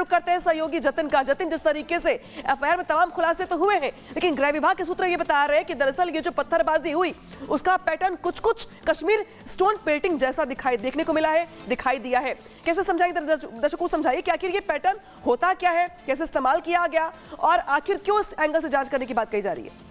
रुख करते हैं सहयोगी जतिन का। जतिन, जिस तरीके से एफआईआर में तमाम खुलासे तो हुए हैं, लेकिन गृह विभाग के सूत्र ये बता रहे हैं कि दरअसल ये जो पत्थरबाजी हुई उसका पैटर्न कुछ कश्मीर स्टोन पेल्टिंग जैसा देखने को मिला है, दिखाई दिया है। कैसे समझाइए, दर्शकों को समझाइए कि आखिर ये पैटर्न होता क्या है, कैसे इस्तेमाल किया गया और आखिर क्यों इस एंगल से जांच करने की बात कही जा रही है।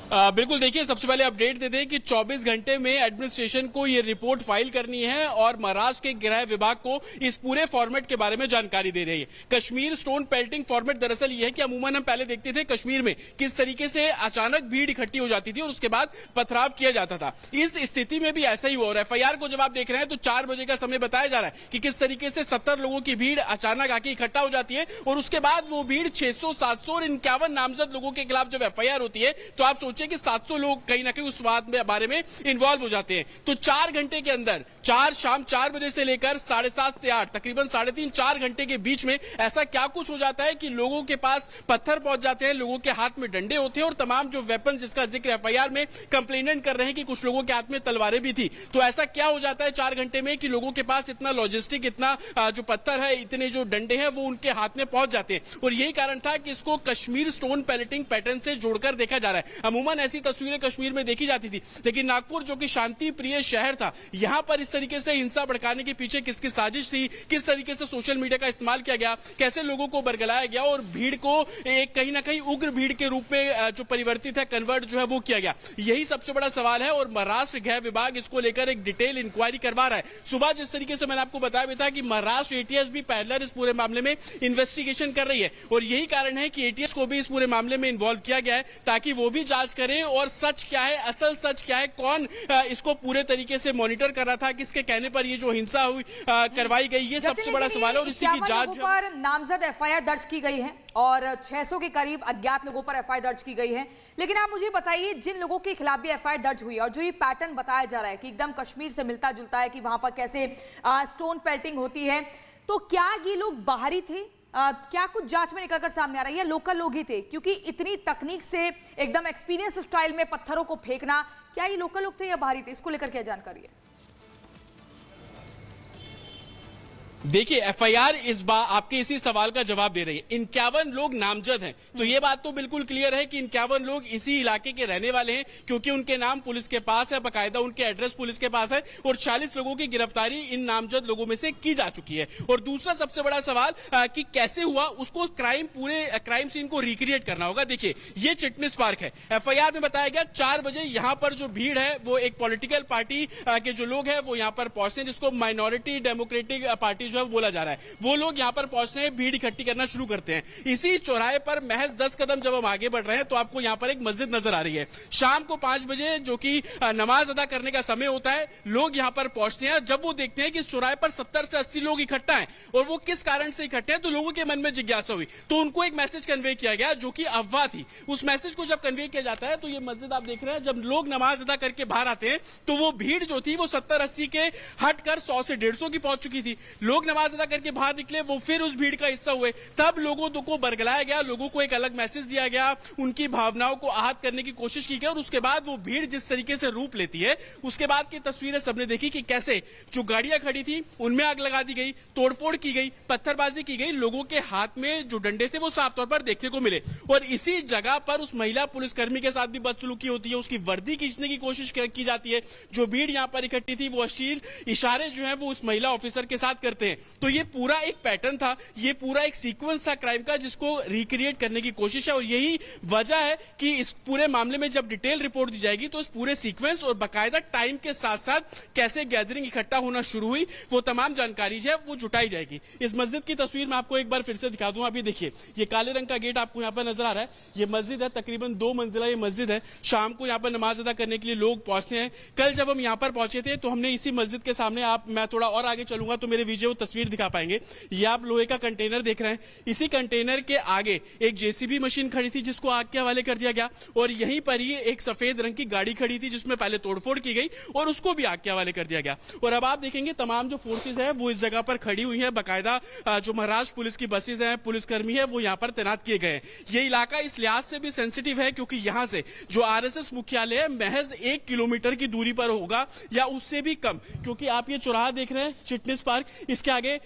बिल्कुल, देखिए सबसे पहले अपडेट दे दें कि 24 घंटे में एडमिनिस्ट्रेशन को ये रिपोर्ट फाइल करनी है और महाराष्ट्र के गृह विभाग को इस पूरे फॉर्मेट के बारे में जानकारी दे रही है। कश्मीर स्टोन पेल्टिंग फॉर्मेट दरअसल ये है कि अमूमन हम पहले देखते थे कश्मीर में किस तरीके से अचानक भीड़ इकट्ठी हो जाती थी और उसके बाद पथराव किया जाता था। इस स्थिति में भी ऐसा ही हुआ और एफआईआर को जब आप देख रहे हैं तो 4 बजे का समय बताया जा रहा है कि किस तरीके से 70 लोगों की भीड़ अचानक आके इकट्ठा हो जाती है और उसके बाद वो भीड़ 600, 700 और 51 नामजद लोगों के खिलाफ जब एफआईआर होती है तो आप सोचिए कि 700 लोग कहीं ना कहीं उस बारे में इन्वॉल्व हो जाते हैं। तो 4 घंटे के अंदर शाम 4 बजे से लेकर 7:30 से 8 तकरीबन 3.5-4 घंटे के बीच में ऐसा क्या कुछ हो जाता है कि लोगों के पास पत्थर पहुंच जाते हैं, लोगों के हाथ में डंडे होते हैं और तमाम जो वेपन जिसका जिक्र एफआईआर में कंप्लेनेंट कर रहे हैं कि कुछ लोगों के हाथ में तलवारें भी थी। तो ऐसा क्या हो जाता है 4 घंटे में कि लोगों के पास इतना लॉजिस्टिक, इतना जो पत्थर है, इतने जो डंडे हैं वो उनके हाथ में पहुंच जाते हैं। और यही कारण था कि इसको कश्मीर स्टोन पेल्टिंग पैटर्न से जोड़कर देखा जा रहा है। अमूमन ऐसी तस्वीरें कश्मीर में देखी जाती थी, लेकिन नागपुर जो कि शांति प्रिय शहर था, यहां पर इस तरीके से हिंसा भड़काने के पीछे किसकी साजिश थी, किस तरीके से सोशल मीडिया का इस्तेमाल किया गया, कैसे लोगों को बरगलाया गया और भीड़ को एक कहीं ना कहीं उग्र भीड़ के रूप में जो परिवर्तित है, कन्वर्ट जो है वो किया गया। यही सबसे बड़ा सवाल है और महाराष्ट्र गृह विभाग इसको लेकर एक डिटेल इंक्वायरी करवा रहा है। सुबह जिस तरीके से मैंने आपको बताया भी था कि महाराष्ट्र एटीएस भी पैरेलल इस पूरे मामले में इन्वेस्टिगेशन कर रही है और यही कारण है कि एटीएस को भी इस पूरे मामले में इन्वॉल्व किया गया है ताकि वो भी जांच करें और सच क्या है, असल सच क्या है, कौन इसको पूरे तरीके से मॉनिटर कर रहा था, किसके कहने पर ये जो हिंसा हुई करवाई गई, ये सबसे बड़ा सवाल है और इसी की जांच पर नामजद एफआईआर दर्ज की गई है और 600 के करीब अज्ञात लोगों पर एफआईआर दर्ज की गई है। लेकिन आप मुझे बताइए, जिन लोगों के खिलाफ भी एफआईआर दर्ज हुई और जो ये पैटर्न बताया जा रहा है कि एकदम कश्मीर से मिलता जुलता है कि वहां पर कैसे स्टोन पेल्टिंग होती है, तो क्या ये लोग बाहरी थे? क्या कुछ जांच में निकलकर सामने आ रहा है या लोकल लोग ही थे? क्योंकि इतनी तकनीक से एकदम एक्सपीरियंस स्टाइल में पत्थरों को फेंकना, क्या ये लोकल लोग थे या बाहरी थे? इसको लेकर क्या जानकारी है? देखिए, एफआईआर इस बार आपके इसी सवाल का जवाब दे रही है। 51 लोग नामजद हैं, तो ये बात तो बिल्कुल क्लियर है कि 51 लोग इसी इलाके के रहने वाले हैं क्योंकि उनके नाम पुलिस के पास है, बाकायदा उनके एड्रेस पुलिस के पास है और 40 लोगों की गिरफ्तारी इन नामजद लोगों में से की जा चुकी है। और दूसरा सबसे बड़ा सवाल कि कैसे हुआ, उसको पूरे क्राइम सीन को रिक्रिएट करना होगा। देखिए, ये चिटनिस पार्क है, एफआईआर में बताया गया 4 बजे यहां पर जो भीड़ है वो एक पॉलिटिकल पार्टी के जो लोग हैं वो यहां पर पहुंचे, जिसको माइनॉरिटी डेमोक्रेटिक पार्टी जो है बोला जा रहा है। वो लोग यहां पर पहुंचते हैं, भीड़ इकट्ठी करना शुरू करते हैं। इसी चौराहे पर महज 10 कदम जब हम आगे बढ़ रहे हैं तो आपको यहां पर एक मस्जिद नजर आ रही है। शाम को 5 बजे जो कि नमाज अदा करने का समय होता है, लोग यहां पर पहुंचते हैं। जब वो देखते हैं कि इस चौराहे पर 70 से 80 लोग इकट्ठा हैं और वो किस कारण से इकट्ठे हैं, तो लोगों के मन में जिज्ञासा हुई, तो उनको एक मैसेज कन्वे किया गया जो कि अफवाह थी। उस मैसेज को जब कन्वे किया जाता है तो ये मस्जिद आप देख रहे हैं, जब लोग नमाज अदा करके बाहर आते हैं तो वो भीड़ जो थी वो 70-80 के हटकर 100 से 150 की पहुंच चुकी थी। लोग नमाज अदा करके बाहर निकले, वो फिर उस भीड़ का हिस्सा हुए, तब लोगों को बरगलाया गया, लोगों को एक अलग मैसेज दिया गया, उनकी भावनाओं को आहत करने की कोशिश की गई और उसके बाद वो भीड़ जिस तरीके से रूप लेती है, उसके बाद की तस्वीरें सबने देखी कि कैसे जो गाड़ियां खड़ी थी उनमें आग लगा दी गई, तोड़फोड़ की गई, पत्थरबाजी की गई, लोगों के हाथ में जो डंडे थे वो साफ तौर पर देखने को मिले। और इसी जगह पर उस महिला पुलिसकर्मी के साथ भी बदसलूकी होती है, उसकी वर्दी खींचने की कोशिश की जाती है। जो भीड़ यहां पर इकट्ठी थी वो अश्लील इशारे जो है वो उस महिला ऑफिसर के साथ करते हैं। तो ये पूरा एक पैटर्न था, ये पूरा एक सीक्वेंस था क्राइम का जिसको रिक्रिएट करने की कोशिश है और यही वजह है कि इस पूरे मामले में जब डिटेल रिपोर्ट दी जाएगी तो इस पूरे सीक्वेंस और बाकायदा टाइम के साथ साथ कैसे गैदरिंग इकट्ठा होना शुरू हुई वो तमाम जानकारी है वो जुटाई जाएगी। इस मस्जिद की तस्वीर मैं आपको एक बार फिर से दिखा दूं। अभी देखिए, ये काले रंग का गेट आपको यहाँ पर नजर आ रहा है, ये मस्जिद है, तकरीबन 2 मंजिला ये मस्जिद है। शाम को यहाँ पर नमाज अदा करने के लिए लोग पहुंचते हैं। कल जब हम यहाँ पर पहुंचे थे तो हमने इसी मस्जिद के सामने, मैं थोड़ा और आगे चलूंगा तो मेरे वीडियो तस्वीर दिखा पाएंगे, ये आप लोहे का कंटेनर देख रहे हैं, इसी कंटेनर के आगे एक जेसीबी मशीन खड़ी थी जिसको आग के हवाले कर दिया गया और यहीं पर ही एक सफेद रंग की गाड़ी खड़ी थी जिसमें पहले तोड़फोड़ की गई और उसको भी आग के हवाले कर दिया गया। और अब आप देखेंगे तमाम जो फोर्सेज है वो इस जगह पर खड़ी हुई है, बाकायदा जो महाराष्ट्र पुलिस की बसेज हैं, पुलिसकर्मी है वो यहाँ पर तैनात किए गए हैं। ये इलाका इस लिहाज से भी सेंसिटिव है क्योंकि यहाँ से जो आरएसएस मुख्यालय है महज 1 किलोमीटर की दूरी पर होगा या उससे भी कम, क्योंकि आप ये चौराहा देख रहे हैं चिटनिस पार्क, इसके उसके आगे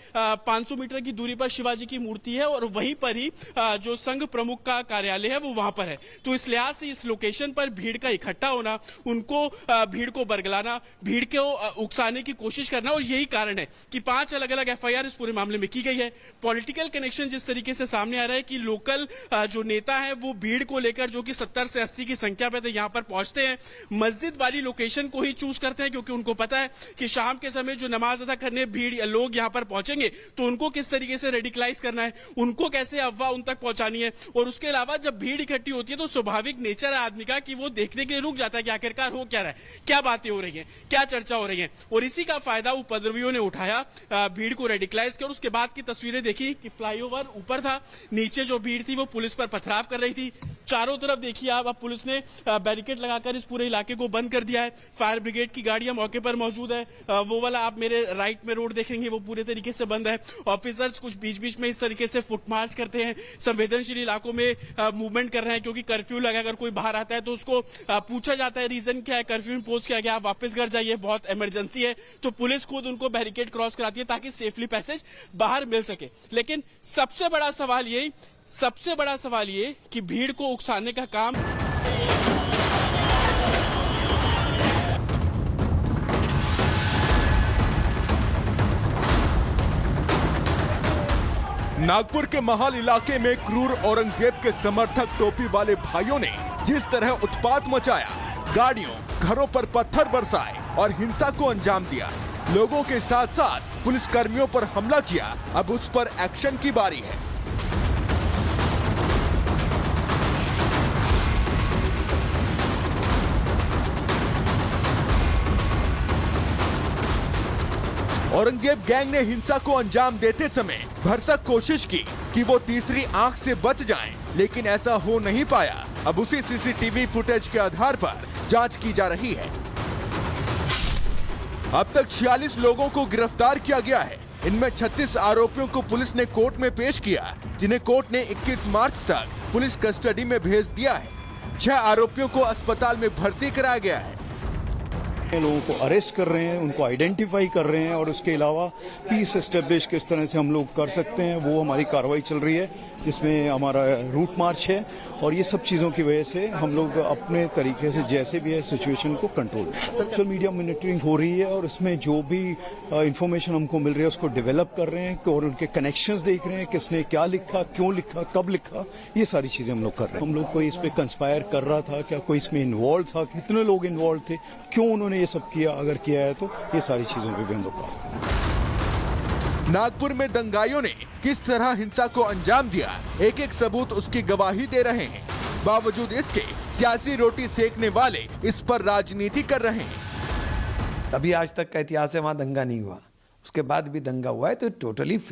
500 मीटर की दूरी पर शिवाजी की मूर्ति है और वहीं पर ही जो संघ प्रमुख का कार्यालय है वो वहां पर है। तो इस लिहाज से इस लोकेशन पर भीड़ का इकट्ठा होना, उनको भीड़ को बरगलाना, भीड़ को उकसाने की कोशिश करना, और यही कारण है कि 5 अलग अलग एफआईआर इस पूरे मामले में की गई है। पॉलिटिकल कनेक्शन जिस तरीके से सामने आ रहा है कि लोकल जो नेता है वो भीड़ को लेकर जो कि 70 से 80 की संख्या पे यहाँ पर पहुंचते हैं, मस्जिद वाली लोकेशन को ही चूज करते हैं क्योंकि उनको पता है कि शाम के समय जो नमाज अदा करने भीड़ लोग यहाँ पर पहुंचेंगे तो उनको किस तरीके से रेडिकलाइज करना है, उनको कैसे अफवाह उन तक पहुंचानी है। और उसके अलावा जब भीड़ इकट्ठी होती है तो स्वाभाविक नेचर है आदमी का कि वो देखने के लिए रुक जाता है कि आखिरकार हो क्या रहा है, क्या बातें हो रही हैं, क्या चर्चा हो रही है। और इसी का फायदा उपद्रवियों ने उठाया, भीड़ को रेडिकलाइज किया। और उसके बाद की तस्वीरें देखी कि फ्लाईओवर ऊपर था, नीचे जो भीड़ थी वो पुलिस पर पथराव कर रही थी। चारों तरफ देखिए आप, अब पुलिस ने बैरिकेड लगाकर इस पूरे इलाके को बंद कर दिया है। फायर ब्रिगेड की गाड़ियां मौके पर मौजूद है। वो वाला आप मेरे राइट में रोड देखेंगे वो पूरे तरीके से बंद है। ऑफिसर्स कुछ बीच बीच में इस तरीके से फुट मार्च करते हैं, संवेदनशील इलाकों में मूवमेंट कर रहे हैं क्योंकि कर्फ्यू लगा, अगर कोई बाहर आता है तो उसको पूछा जाता है रीजन क्या है, कर्फ्यू इम्पोज किया गया, आप वापस घर जाइए, बहुत इमरजेंसी है। तो पुलिस खुद उनको बैरिकेड क्रॉस कराती है ताकि सेफली पैसेज बाहर मिल सके। लेकिन सबसे बड़ा सवाल ये कि भीड़ को उकसाने का काम नागपुर के महाल इलाके में क्रूर औरंगजेब के समर्थक टोपी वाले भाइयों ने जिस तरह उत्पात मचाया, गाड़ियों, घरों पर पत्थर बरसाए और हिंसा को अंजाम दिया, लोगों के साथ साथ पुलिसकर्मियों पर हमला किया, अब उस पर एक्शन की बारी है। औरंगजेब गैंग ने हिंसा को अंजाम देते समय भरसक कोशिश की कि वो तीसरी आंख से बच जाएं, लेकिन ऐसा हो नहीं पाया। अब उसी सीसीटीवी फुटेज के आधार पर जांच की जा रही है। अब तक 46 लोगों को गिरफ्तार किया गया है। इनमें 36 आरोपियों को पुलिस ने कोर्ट में पेश किया, जिन्हें कोर्ट ने 21 मार्च तक पुलिस कस्टडी में भेज दिया है। 6 आरोपियों को अस्पताल में भर्ती कराया गया है। लोगों को अरेस्ट कर रहे हैं, उनको आइडेंटिफाई कर रहे हैं और उसके अलावा पीस एस्टेब्लिश किस तरह से हम लोग कर सकते हैं वो हमारी कार्रवाई चल रही है, जिसमें हमारा रूट मार्च है। और ये सब चीज़ों की वजह से हम लोग अपने तरीके से जैसे भी है सिचुएशन को कंट्रोल, सोशल मीडिया मॉनिटरिंग हो रही है और इसमें जो भी इंफॉर्मेशन हमको मिल रही है उसको डेवलप कर रहे हैं और उनके कनेक्शंस देख रहे हैं, किसने क्या लिखा, क्यों लिखा, कब लिखा, ये सारी चीज़ें हम लोग कर रहे हैं। हम लोग कोई इस पर कंस्पायर कर रहा था क्या, कोई इसमें इन्वॉल्व था, कितने लोग इन्वॉल्व थे, क्यों उन्होंने ये सब किया, अगर किया है तो ये सारी चीज़ों पर भी हम लोग कर। नागपुर में दंगाइयों ने किस तरह हिंसा को अंजाम दिया, एक एक सबूत उसकी गवाही दे रहे हैं। बावजूद इसके सियासी रोटी सेकने वाले इस पर राजनीति कर रहे हैं। अभी आज तक का इतिहास है, वहां दंगा नहीं हुआ, उसके बाद भी दंगा हुआ है तो टोटली